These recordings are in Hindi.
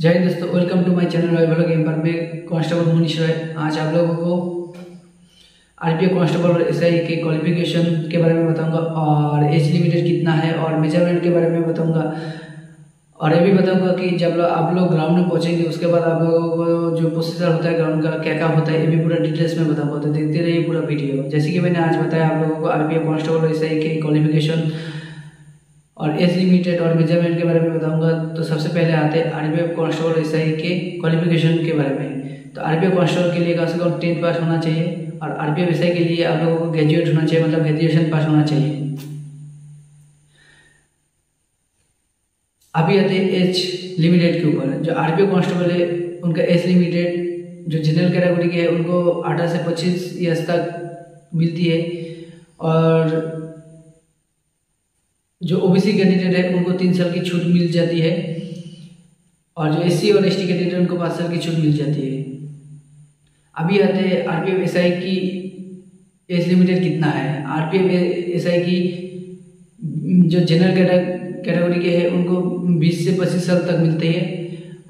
जय हिंद दोस्तों, welcome to my channel Roy blog. पर मैं कांस्टेबल मुनीश रॉय आज आप लोगों को आरपीएफ कांस्टेबल और एसआई के क्वालिफिकेशन के बारे में बताऊंगा और एज लिमिटेड कितना है और मेजरमेंट के बारे में बताऊंगा। और ये भी बताऊंगा कि जब आप लोग ग्राउंड में पहुंचेंगे उसके बाद आप लोगों को जो प्रोसीजर होता है ग्राउंड का क्या क्या होता है ये भी पूरा डिटेल्स में बताऊंगा। तो देखते रहिए पूरा वीडियो। जैसे कि मैंने आज बताया आप लोगों को आरपीएफ कांस्टेबल और एसआई के क्वालिफिकेशन और एज लिमिटेड और मेजरमेंट के बारे में बताऊंगा। तो सबसे पहले आते हैं आरपीएफ कांस्टेबल एसआई के क्वालिफिकेशन के बारे में। तो आरपीएफ कांस्टेबल के लिए कम से कम 10th पास होना चाहिए और आरपीएफ एसआई के लिए आप लोगों को ग्रेजुएट होना चाहिए, मतलब ग्रेजुएशन पास होना चाहिए। अभी आते हैं एज लिमिटेड के ऊपर। जो आरपीएफ कांस्टेबल है उनका एज लिमिटेड जो जनरल कैटेगरी के है उनको 18 से 25 ईयर्स तक मिलती है और जो ओबीसी कैंडिडेट है उनको 3 साल की छूट मिल जाती है और जो एससी और एसटी कैंडिडेट उनको 5 साल की छूट मिल जाती है। अभी आते हैं आरपीएफ एसआई की एज लिमिटेड कितना है। आरपीएफ एसआई की जो जनरल कैटेगरी के है उनको 20 से 25 साल तक मिलते हैं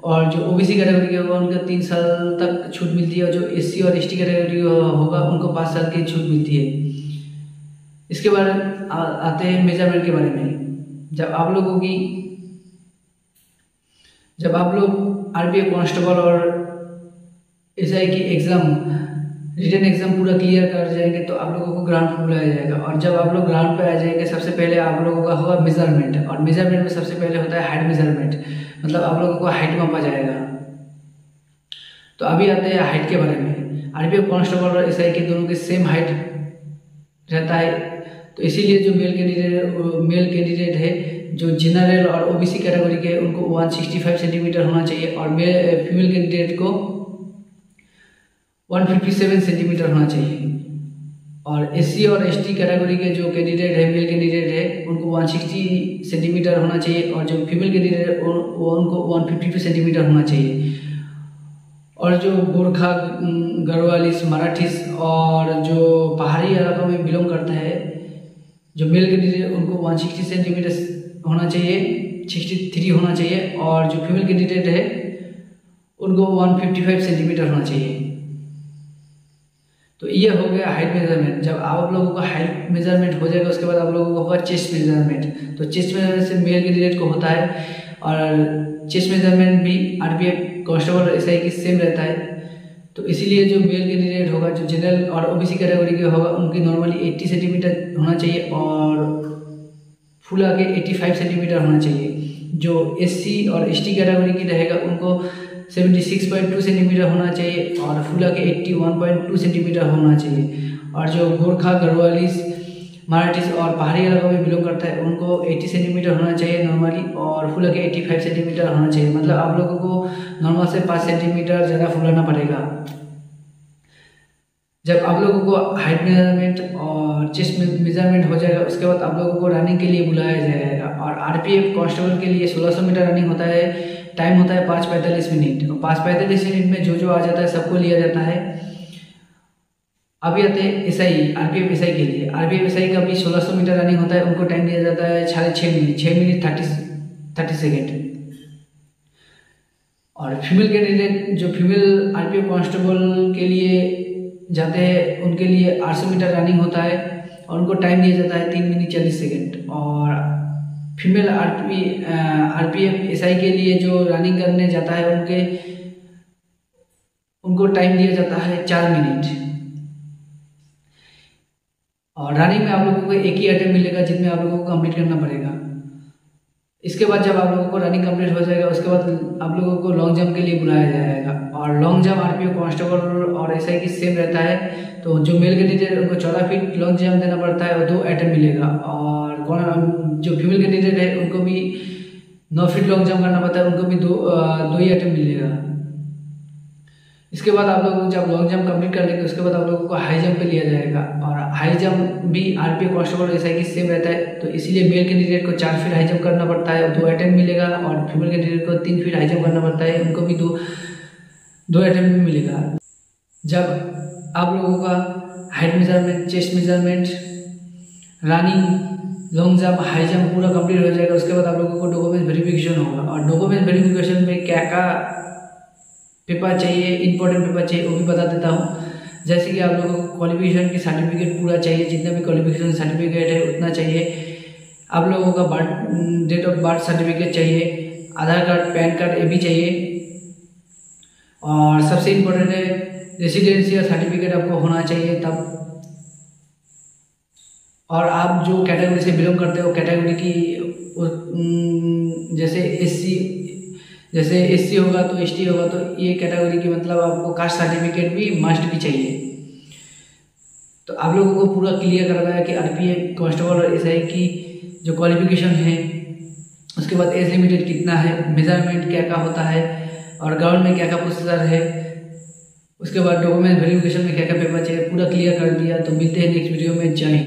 और जो ओबीसी कैटेगरी के होगा उनका 3 साल तक छूट मिलती है और जो एससी और एसटी कैटेगरी होगा उनको 5 साल की छूट मिलती है। इसके बाद आते हैं मेजरमेंट के बारे में। जब आप लोग आरपीएफ कांस्टेबल और एसआई की रिटन एग्जाम पूरा क्लियर कर जाएंगे तो आप लोगों को ग्राउंड पर बुलाया जाएगा और जब आप लोग ग्राउंड पे आ जाएंगे सबसे पहले आप लोगों का होगा मेजरमेंट और मेजरमेंट में सबसे पहले होता है हाइट मेजरमेंट, मतलब आप लोगों को हाइट मापा जाएगा। तो अभी आते हैं हाइट के बारे में। आरपीएफ कांस्टेबल और एसआई के दोनों की सेम हाइट रहता है, तो इसीलिए जो मेल कैंडिडेट है जो जनरल और ओबीसी कैटेगरी के उनको 165 सेंटीमीटर होना चाहिए और फीमेल कैंडिडेट को 157 सेंटीमीटर होना चाहिए। और एससी और एसटी कैटेगरी के जो कैंडिडेट है मेल कैंडिडेट है उनको 160 सेंटीमीटर होना चाहिए और जो फीमेल कैंडिडेट है उनको 152 सेंटीमीटर होना चाहिए। और जो गोरखा, गढ़वालीस, मराठीस और जो पहाड़ी इलाकों में बिलोंग करता है जो मेल कैंडिडेट उनको 160 सेंटीमीटर होना चाहिए, 63 होना चाहिए और जो फीमेल कैंडिडेट है उनको 155 सेंटीमीटर होना चाहिए। तो ये हो गया हाइट मेजरमेंट। जब आप लोगों का हाइट मेजरमेंट हो जाएगा उसके बाद आप लोगों को होगा चेस्ट मेजरमेंट। तो चेस्ट मेजरमेंट से मेल कैंडिडेट को होता है और चेस्ट मेजरमेंट भी आरपीएफ कांस्टेबल और एसआई की सेम रहता है। तो इसीलिए जो मेल कैंडिडेट होगा जो जनरल और ओबीसी कैटेगरी के होगा उनकी नॉर्मली 80 सेंटीमीटर होना चाहिए और फुल आके 85 सेंटीमीटर होना चाहिए। जो एससी और एसटी कैटेगरी की रहेगा उनको 76.2 सेंटीमीटर होना चाहिए और फुल आके 81.2 सेंटीमीटर होना चाहिए। और जो गोरखा, गढ़वालीस, मराठीस और पहाड़ी इलाकों में बिलोंग करता है उनको 80 सेंटीमीटर होना चाहिए नॉर्मली और फुल के 85 सेंटीमीटर होना चाहिए। मतलब आप लोगों को नॉर्मल से 5 सेंटीमीटर ज़्यादा फुलाना पड़ेगा। जब आप लोगों को हाइट मेजरमेंट और चेस्ट मेजरमेंट हो जाएगा उसके बाद आप लोगों को रनिंग के लिए बुलाया जाएगा। और आरपीएफ कांस्टेबल के लिए 1600 मीटर रनिंग होता है, टाइम होता है 5:45 मिनट और 5:45 मिनट में जो आ जाता है सबको लिया जाता है। अभी आते हैं एसआई, आरपीएफ एसआई के लिए। आरपीएफ एसआई का भी 1600 मीटर रनिंग होता है, उनको टाइम दिया जाता है 6 मिनट 30 सेकेंड। और फीमेल कैंडिडेट जो फीमेल आरपीएफ कांस्टेबल के लिए जाते हैं उनके लिए 800 मीटर रनिंग होता है और उनको टाइम दिया जाता है 3 मिनट 40 सेकेंड। और फीमेल आरपीएफ एसआई के लिए जो रनिंग करने जाता है उनको टाइम दिया जाता है 4 मिनट। और रनिंग में आप लोगों को एक ही अटेम्प्ट मिलेगा जिसमें आप लोगों को कंप्लीट करना पड़ेगा। इसके बाद जब आप लोगों को रनिंग कंप्लीट हो जाएगा उसके बाद आप लोगों को लॉन्ग जंप के लिए बुलाया जाएगा और लॉन्ग जंप आरपीएफ कांस्टेबल और एसआई की सेम रहता है। तो जो मेल कैंडिडेट उनको 14 फीट लॉन्ग जंप देना पड़ता है और 2 अटेम्प्ट मिलेगा और जो फीमेल कैंडिडेट है उनको भी 9 फीट लॉन्ग जंप करना पड़ता है, उनको भी दो ही अटेम्प्ट मिलेगा। इसके बाद आप लोग जब लॉन्ग जंप कंप्लीट कर लेंगे उसके बाद आप लोगों को हाई जंप पे लिया जाएगा और हाई जंप भी आरपीएफ कांस्टेबल और एसआई की सेम रहता है। तो इसीलिए मेल कैंडिडेट को 4 फीट हाई जंप करना पड़ता है और 2 अटेम्प्ट मिलेगा और फीमेल कैंडिडेट को 3 फीट हाई जंप करना पड़ता है, उनको भी दो अटेम्प्ट मिलेगा। जब आप लोगों का height measurement, chest measurement, running long jump, high jump पूरा कंप्लीट हो जाएगा। उसके बाद आप लोगों को डॉक्यूमेंट वेरिफिकेशन होगा, और डॉक्यूमेंट वेरिफिकेशन में क्या क्या पेपर चाहिए, इंपॉर्टेंट पेपर चाहिए, वो भी बता देता हूँ। जैसे कि आप लोगों को क्वालिफिकेशन की सर्टिफिकेट पूरा चाहिए, जितना भी क्वालिफिकेशन सर्टिफिकेट है उतना चाहिए। आप लोगों का डेट ऑफ बर्थ सर्टिफिकेट चाहिए, आधार कार्ड, पैन कार्ड, ये भी चाहिए। और सबसे इम्पोर्टेंट है रेसिडेंशियल सर्टिफिकेट आपको होना चाहिए तब। और आप जो कैटेगरी से बिलोंग करते हो, कैटेगरी की जैसे एससी होगा तो एसटी होगा, तो ये कैटेगरी की मतलब आपको कास्ट सर्टिफिकेट भी मस्ट भी चाहिए। तो आप लोगों को पूरा क्लियर करवाया कि आरपीएफ कांस्टेबल और एसआई की जो क्वालिफिकेशन है, उसके बाद एज लिमिटेड कितना है, मेजरमेंट क्या क्या होता है, और ग्राउंड में क्या क्या प्रोसीजर है, उसके बाद डॉक्यूमेंट वेरिफिकेशन में क्या क्या पेपर चाहिए, पूरा क्लियर कर दिया। तो मिलते हैं नेक्स्ट वीडियो में। जय हिंद।